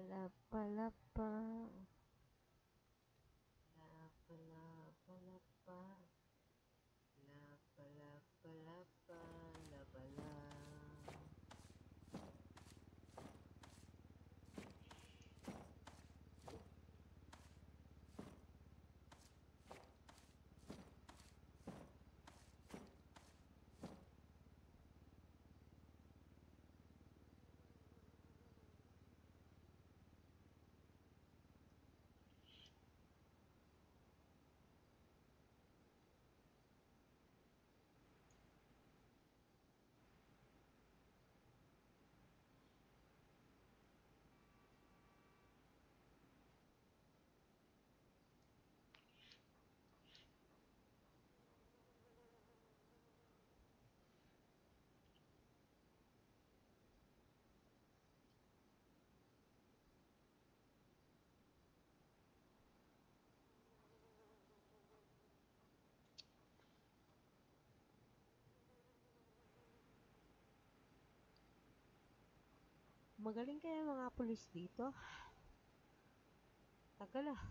Lapa, lapa. Lapa, lapa, lapa. Lapa, lapa, lapa. Lapa lang. Magaling kaya mga pulis dito. Tagal ah.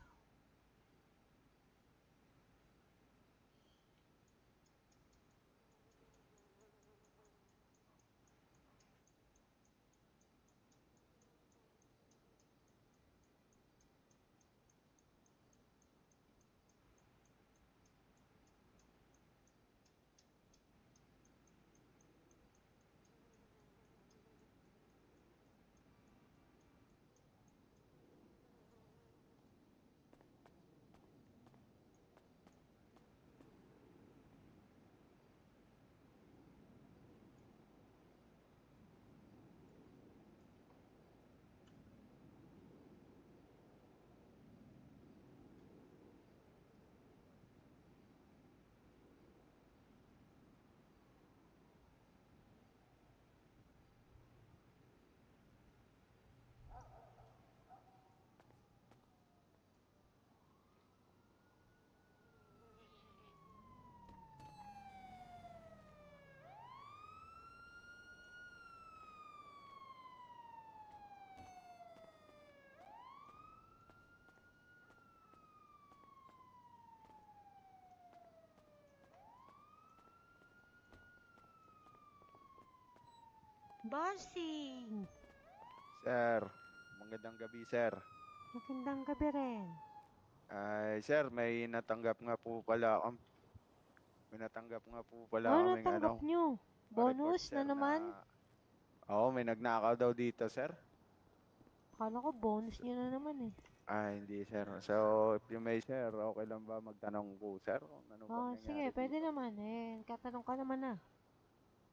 Bossing! Sir, magandang gabi, sir. Magandang gabi rin. Ay, sir, may natanggap nga po pala Ano kaming natanggap nyo? report, Bonus na sir, na naman? may nagnakaw daw dito, sir. Akala ko bonus S- nyo na naman eh. Hindi, sir. So, if you may, sir, okay lang ba magtanong po, sir, kung ano bang Oh, sige, nangyari pwede dito? naman eh. Katanong ka naman ah.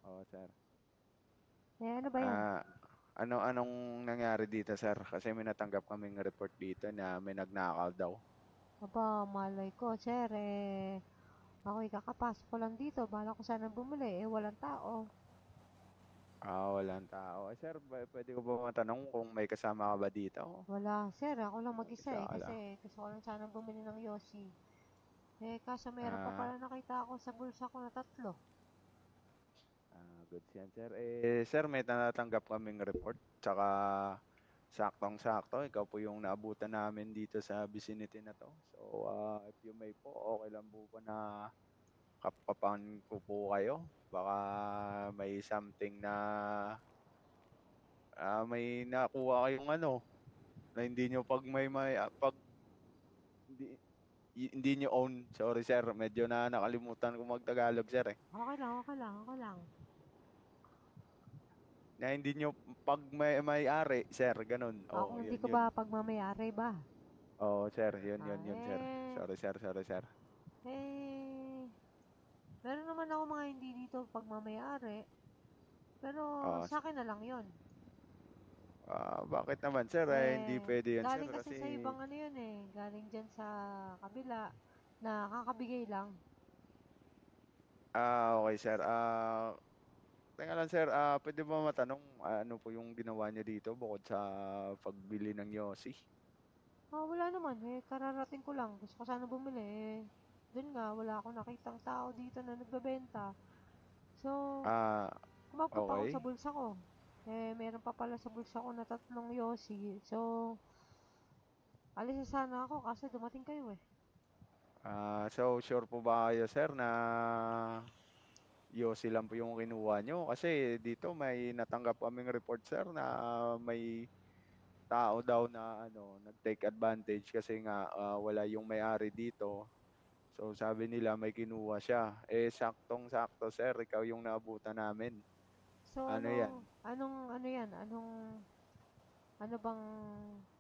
Oo, sir. Eh, ano ba yan? Ah, anong nangyari dito, sir? Kasi may natanggap kaming report dito na may nagnakaw daw. Aba, malay ko, sir ako'y kakapasok ko lang dito. Bala ko sana bumili eh, walang tao. Walang tao. Sir, pwede ko ba matanong kung may kasama ka ba dito? Wala, sir, ako lang mag-isa Isa eh. ka Kasi lang. gusto ko lang sana bumili ng Yossi. Eh, kaso meron pa Ah, pala nakita ako sa bulsa ko na tatlo. Goods yan, sir. Sir, may natatanggap kaming report. Tsaka, saktong-sakto, ikaw po yung naabutan namin dito sa vicinity na to. So, if you may po, okay lang po ba na kapapan ko po kayo? Baka may something na, may nakuha kayong na hindi nyo pag hindi, hindi nyo own. Sorry, sir. Medyo na nakalimutan ko mag-Tagalog, sir, eh. Okay lang, okay lang, okay lang. Na hindi nyo pag may-ari, sir, ganun. Ako Oh, hindi yun, ko yun. ba pagmamayari ba? Oo, sir. Ah, Yun, sir. Sorry, sir. Sorry, sir. eh, meron naman ako mga hindi dito pagmamayari. Pero Oo, sa akin na lang yon. bakit naman, sir? Hindi pwede yan, sir. Galing kasi Kasi, sa ibang ano yun eh. Galing dyan sa kabila na kakabigay lang. okay, sir. Teka lang, sir. Pwede ba matanong ano po yung ginawa niya dito bukod sa pagbili ng Yossi? Ah, wala naman eh. Kararating ko lang. Gusto ko sana bumili eh. Doon nga, wala akong nakitang tao dito na nagbebenta. So, Ah, kumapot ako sa okay. bulsa ko. Eh, meron pa pala sa bulsa ko na 3 Yossi. So, alis na sana ako kasi dumating kayo eh. So sure po ba kayo sir na Yossi lang po yung kinuha nyo? Kasi dito may natanggap kaming report sir na may tao daw na ano, nag-take advantage kasi nga wala yung may-ari dito. So sabi nila may kinuha siya. Eh saktong-sakto sir, ikaw yung naabutan namin. So, Ano yan? ano yan? Ano bang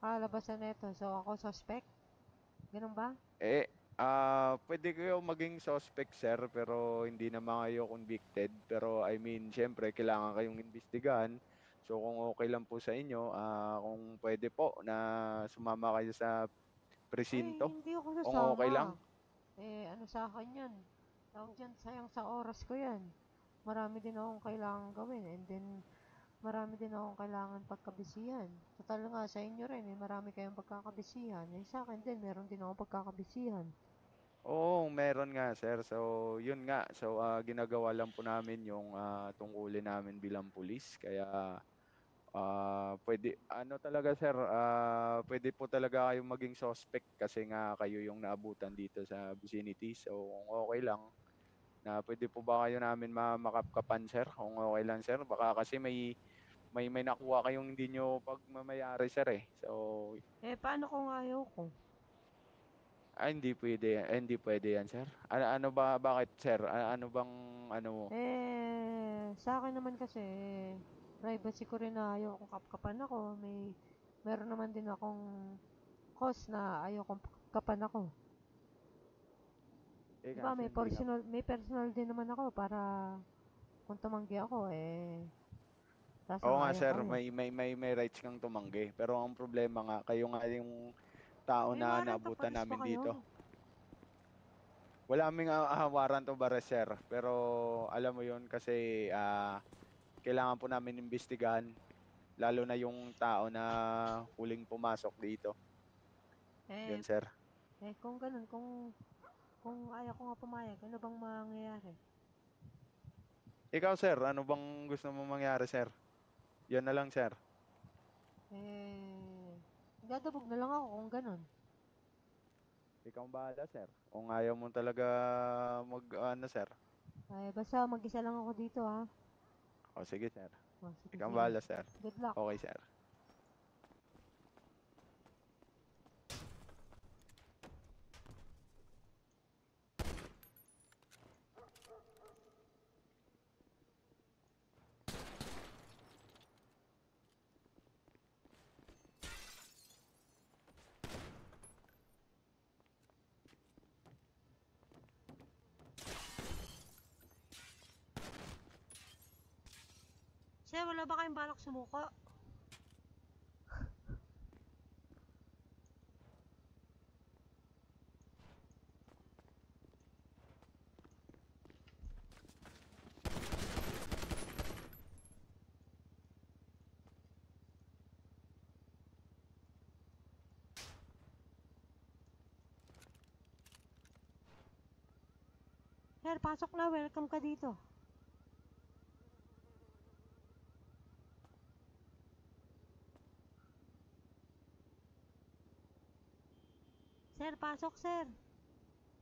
kalabasan nito? So, ako suspect? Ganun ba? Eh, pwede kayo maging suspect, sir, pero hindi naman kayo convicted. Pero I mean, syempre, kailangan kayong imbestigahan. So kung okay lang po sa inyo, kung pwede po na sumama kayo sa Ay, presinto, hindi ako kung okay sasama. lang. Eh, ano sa akin yan? Tawag dyan, sayang sa oras ko yan. Marami din akong kailangan gawin. And then, marami din akong kailangan pagkabisihan. Total nga, sa inyo rin, eh, marami kayong pagkakabisihan. Eh, sa akin din, meron din akong pagkakabisihan. Oo, meron nga, sir. So, yun nga. So, ginagawa lang po namin yung tungkulin namin bilang pulis. Kaya, pwede, ano talaga sir, pwede po talaga kayong maging suspect kasi nga kayo yung naabutan dito sa vicinity. So kung okay lang, na pwede po ba kayo namin makapkapan sir? Kung okay lang sir, baka kasi may nakuha kayong hindi nyo pagmamayari sir eh. So, Eh, paano kung ayaw ko? hindi pwede, hindi pwede yan sir. Ano ba, bakit sir? Ano bang, ano mo? Eh, sa akin naman kasi, privacy ko rin na ayaw kong kapkapan ako. Meron naman din akong cause na ayaw kong kapkapan ako. Eh Diba, kaso hindi nga. may personal din naman ako para kung tumanggi ako, eh, Oo nga sasang-ayon sir, kayo. may rights kang tumanggi. Pero ang problema nga, kayo nga yung tao May na warrant of naabutan arrest ba namin kayo? dito. Wala kaming warrant of arrest, sir. Pero alam mo yun kasi kailangan po namin imbestigahan. Lalo na yung tao na huling pumasok dito. Eh, Yun, sir. kung ganun, kung ayaw ko nga pumayag, ano bang mangyayari? Ikaw, sir, ano bang gusto mo mangyari, sir? Yan na lang, sir. Eh, dadabog na lang ako kung ganun. Ikaw ang bahala, sir. Kung ayaw mo talaga ano, sir. Eh, basta mag-isa lang ako dito, ha? O, sige, sir. Oh, sige, Ikaw ang sige. bahala, sir. Good luck. Okay, sir. Sir, wala ba kayong balak sumuko? Sir, pasok na. Welcome ka dito. Sir, pasok, sir.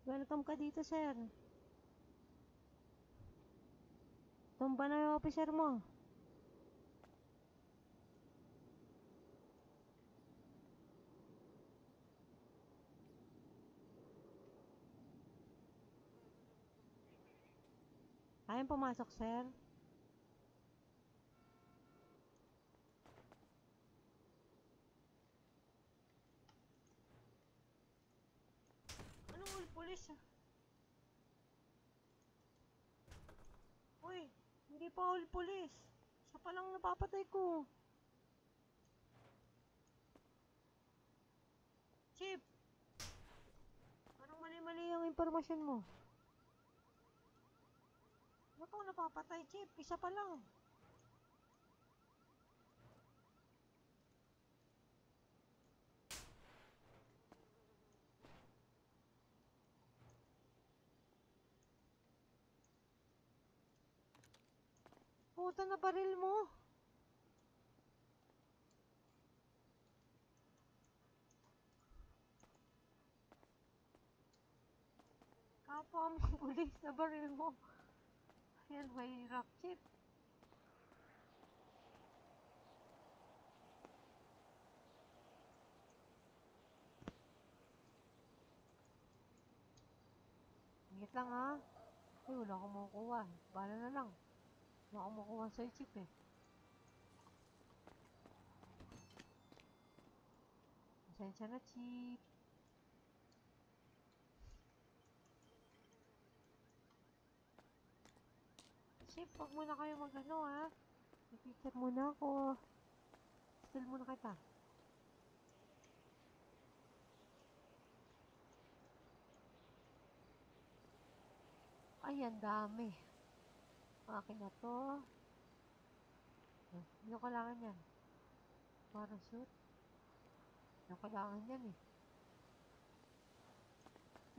Welcome ka dito, sir. Tumba na yung officer mo. Ayaw pumasok, sir. Anong ul pulis? Uy, hindi pa ul pulis. Siya pa lang napapatay ko. Chip, parang mali-mali yung impormasyon mo. Ano pa napapatay, Chip? Isa pa lang. Puta na baril mo. Kapwa mo pulis na baril mo. Yan, mahirap, Chip. Ingit lang ha. Ay, wala akong makukuha. Bahala na lang. Wala akong makukuha sa'yo, Chip eh. Pasensya na, Chip. Chip, wag muna kayo mag-ano ha. I-picture muna ako. Still muna kita. Ay, ang dami. Akin na to. Hindi ko kailangan yan. Parachute. Hindi ko kailangan yan eh.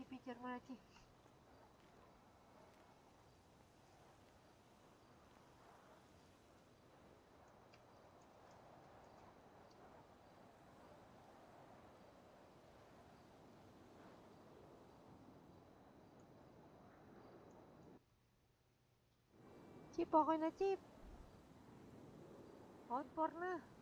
I-picture mo na, Chip. Chip, okay na, Chip. Out for na.